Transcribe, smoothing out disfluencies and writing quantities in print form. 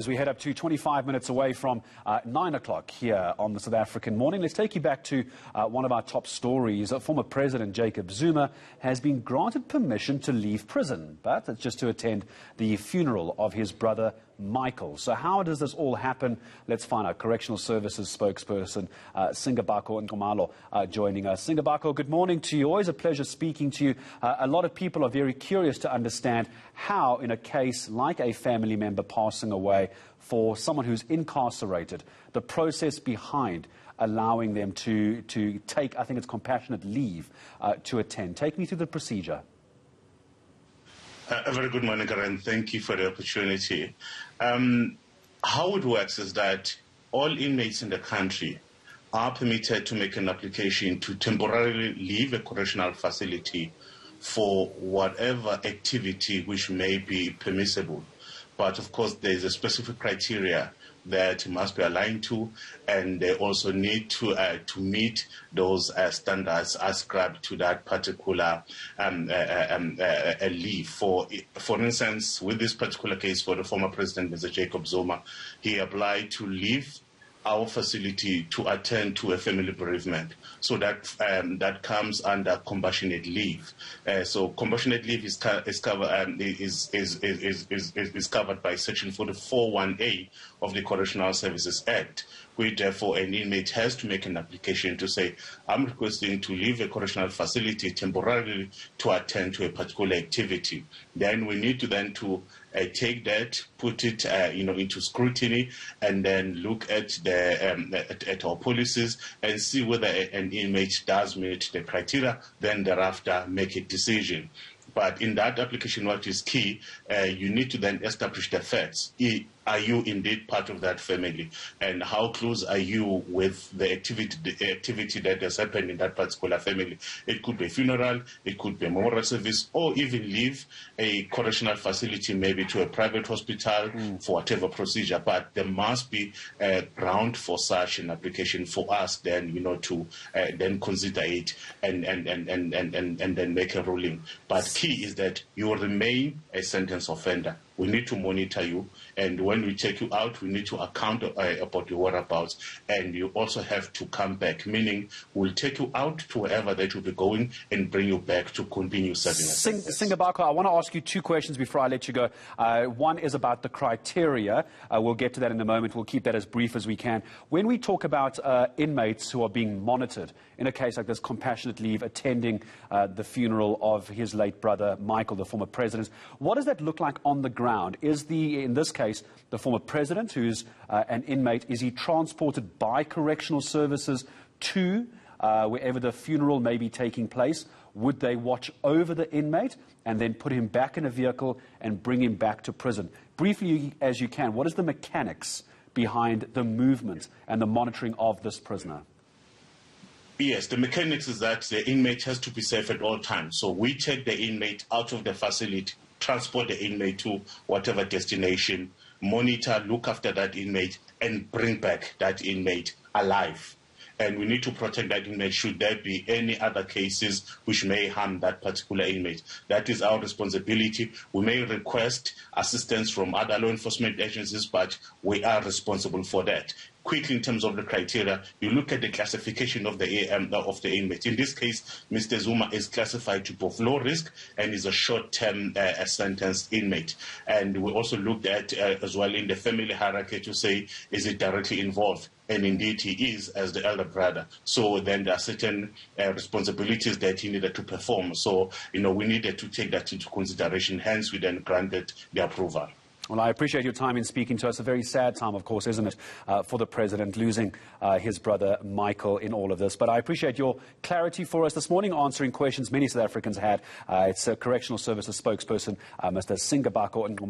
As we head up to 25 minutes away from 9 o'clock here on the South African Morning, let's take you back to one of our top stories. Former President Jacob Zuma has been granted permission to leave prison, but it's just to attend the funeral of his brother Michael. So how does this all happen? Let's find out. Correctional Services spokesperson Singabakho Nxumalo joining us. Singabakho, good morning to you. Always a pleasure speaking to you. A lot of people are very curious to understand how, in a case like a family member passing away, for someone who's incarcerated, the process behind allowing them to take, I think it's compassionate leave, to attend. Take me through the procedure. A very good morning, Gareth. Thank you for the opportunity. How it works is that all inmates in the country are permitted to make an application to temporarily leave a correctional facility for whatever activity which may be permissible. But of course, there is a specific criteria that must be aligned to, and they also need to meet those standards ascribed to that particular leave. For instance, with this particular case for the former President, Mr. Jacob Zuma, he applied to leave our facility to attend to a family bereavement. So that comes under compassionate leave. So compassionate leave is covered by Section 44(1)(a) of the Correctional Services Act, which therefore an inmate has to make an application to say, I'm requesting to leave a correctional facility temporarily to attend to a particular activity. Then we need to take that, put it into scrutiny, and then look at at our policies and see whether an inmate does meet the criteria, then thereafter make a decision. But in that application, what is key, you need to then establish the facts. Are you indeed part of that family? And how close are you with the activity that has happened in that particular family? It could be a funeral, it could be a memorial service, or even leave a correctional facility maybe to a private hospital for whatever procedure. But there must be a ground for such an application for us then, to then consider it and then make a ruling. But key is that you remain a sentence offender. We need to monitor you, and when we take you out, we need to account about your whereabouts, and you also have to come back, meaning we'll take you out to wherever that you'll be going and bring you back to continue serving us. Singabakho, I want to ask you two questions before I let you go. One is about the criteria. We'll get to that in a moment. We'll keep that as brief as we can. When we talk about inmates who are being monitored, in a case like this, compassionate leave, attending the funeral of his late brother, Michael, the former president, what does that look like on the ground? Is in this case, the former president, who's an inmate, is he transported by Correctional Services to wherever the funeral may be taking place? Would they watch over the inmate and then put him back in a vehicle and bring him back to prison? Briefly as you can, what is the mechanics behind the movement and the monitoring of this prisoner? Yes, the mechanics is that the inmate has to be safe at all times. So we take the inmate out of the facility, transport the inmate to whatever destination, monitor, look after that inmate, and bring back that inmate alive. And we need to protect that inmate should there be any other cases which may harm that particular inmate. That is our responsibility. We may request assistance from other law enforcement agencies, but we are responsible for that. Quickly, in terms of the criteria, you look at the classification of the inmate. In this case, Mr. Zuma is classified to both low risk and is a short-term sentenced inmate. And we also looked at as well in the family hierarchy to say, is it directly involved? And indeed he is, as the elder brother. So then there are certain responsibilities that he needed to perform. So, we needed to take that into consideration. Hence, we then granted the approval. Well, I appreciate your time in speaking to us. A very sad time, of course, isn't it, for the president losing his brother Michael in all of this. But I appreciate your clarity for us this morning, answering questions many South Africans had. It's Correctional Services spokesperson, Mr. Singabakho Nxumalo.